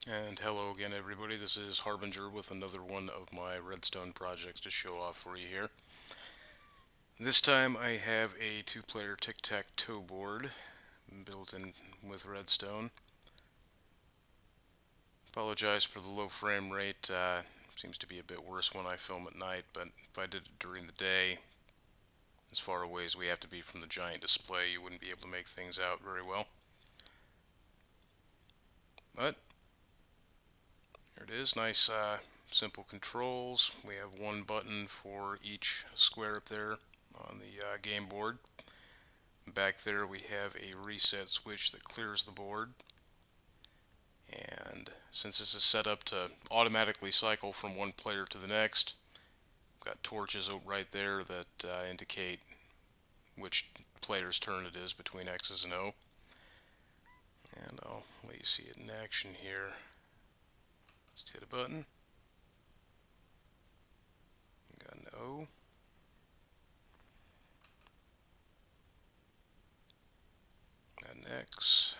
And hello again, everybody. This is Harbinger with another one of my Redstone projects to show off for you here. This time I have a two-player Tic-Tac-Toe board built in with Redstone. Apologize for the low frame rate. Seems to be a bit worse when I film at night, but if I did it during the day, as far away as we have to be from the giant display, you wouldn't be able to make things out very well. But here it is. Nice, simple controls. We have one button for each square up there on the game board. Back there we have a reset switch that clears the board, and since this is set up to automatically cycle from one player to the next, we've got torches right there that indicate which player's turn it is between X's and O. And I'll let you see it in action here. Just hit a button. Got an O. Got an X.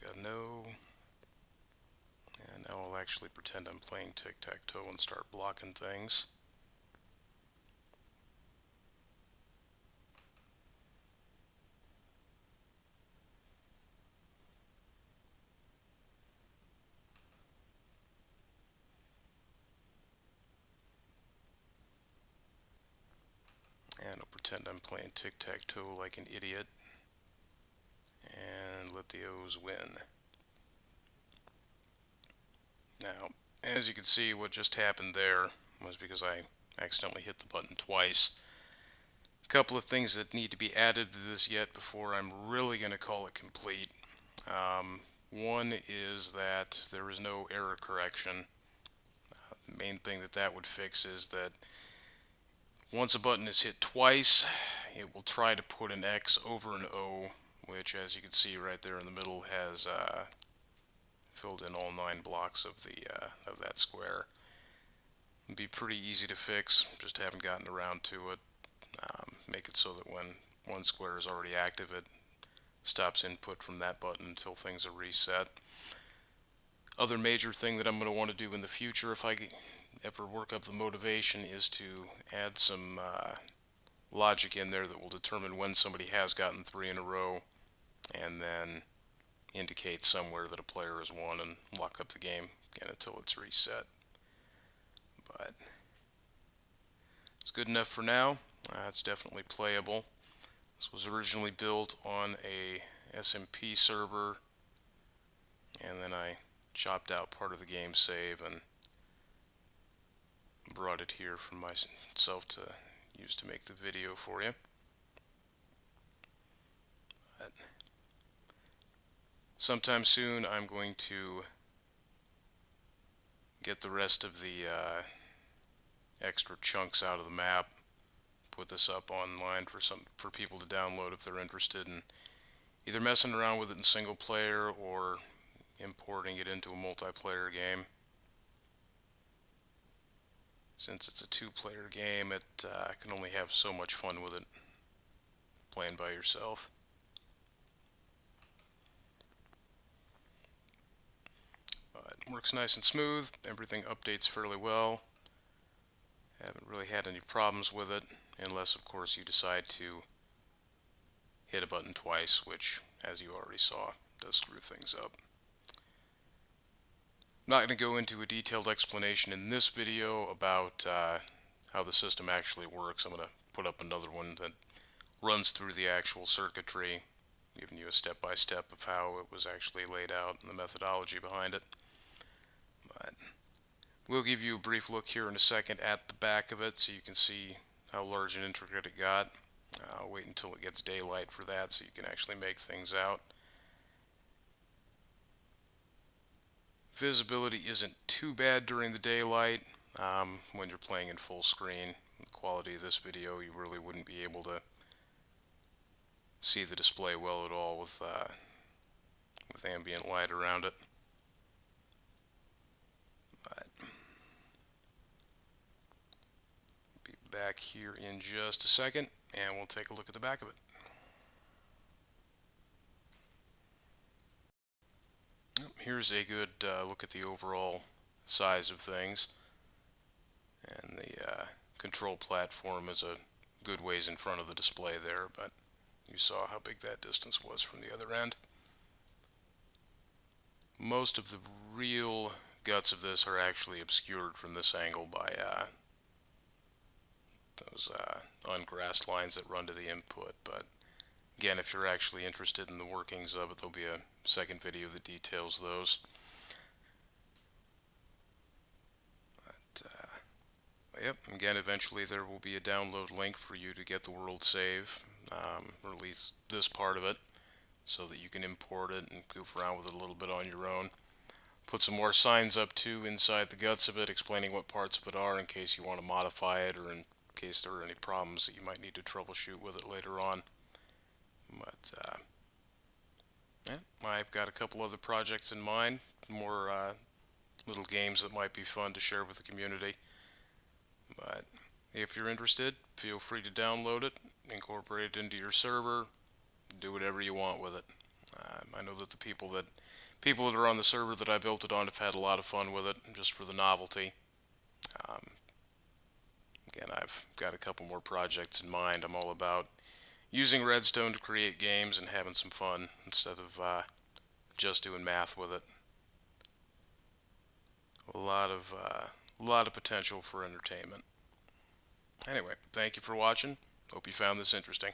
Got an O. And now I'll actually pretend I'm playing tic-tac-toe and start blocking things. And I'll pretend I'm playing tic-tac-toe like an idiot and let the O's win. Now, as you can see, what just happened there was because I accidentally hit the button twice. A couple of things that need to be added to this yet before I'm really going to call it complete. One is that there is no error correction. The main thing that would fix is that once a button is hit twice, it will try to put an X over an O, which, as you can see right there in the middle, has filled in all 9 blocks of that square. It'd be pretty easy to fix, just haven't gotten around to it. Make it so that when one square is already active, it stops input from that button until things are reset. Other major thing that I'm going to want to do in the future, if I ever work up the motivation, is to add some logic in there that will determine when somebody has gotten 3 in a row, and then indicate somewhere that a player has won and lock up the game again until it's reset. But it's good enough for now. It's definitely playable. This was originally built on a SMP server, and then I chopped out part of the game save and brought it here for myself to use to make the video for you. But sometime soon I'm going to get the rest of the extra chunks out of the map, put this up online for people to download if they're interested in either messing around with it in single player or importing it into a multiplayer game. Since it's a 2-player game, it can only have so much fun with it playing by yourself. It works nice and smooth. Everything updates fairly well. Haven't really had any problems with it, unless of course you decide to hit a button twice, which, as you already saw, does screw things up. I'm not going to go into a detailed explanation in this video about how the system actually works. I'm going to put up another one that runs through the actual circuitry, giving you a step-by-step of how it was actually laid out and the methodology behind it. But we'll give you a brief look here in a second at the back of it so you can see how large and intricate it got. I'll wait until it gets daylight for that so you can actually make things out. Visibility isn't too bad during the daylight. When you're playing in full screen, the quality of this video, you really wouldn't be able to see the display well at all with ambient light around it. But be back here in just a second, and we'll take a look at the back of it. here's a good look at the overall size of things. And the control platform is a good ways in front of the display there, but you saw how big that distance was from the other end. Most of the real guts of this are actually obscured from this angle by those ungrassed lines that run to the input, but again, if you're actually interested in the workings of it, there'll be a second video that details those. Yep, again, eventually there will be a download link for you to get the world save, or at least this part of it, so that you can import it and goof around with it a little bit on your own. Put some more signs up too inside the guts of it, explaining what parts of it are in case you want to modify it, or in case there are any problems that you might need to troubleshoot with it later on. But yeah, I've got a couple other projects in mind, more little games that might be fun to share with the community. But if you're interested, feel free to download it, incorporate it into your server, do whatever you want with it. I know that the people that are on the server that I built it on have had a lot of fun with it, just for the novelty. Um, Again, I've got a couple more projects in mind. I'm all about using Redstone to create games and having some fun instead of just doing math with it. A lot of potential for entertainment. Anyway, thank you for watching. Hope you found this interesting.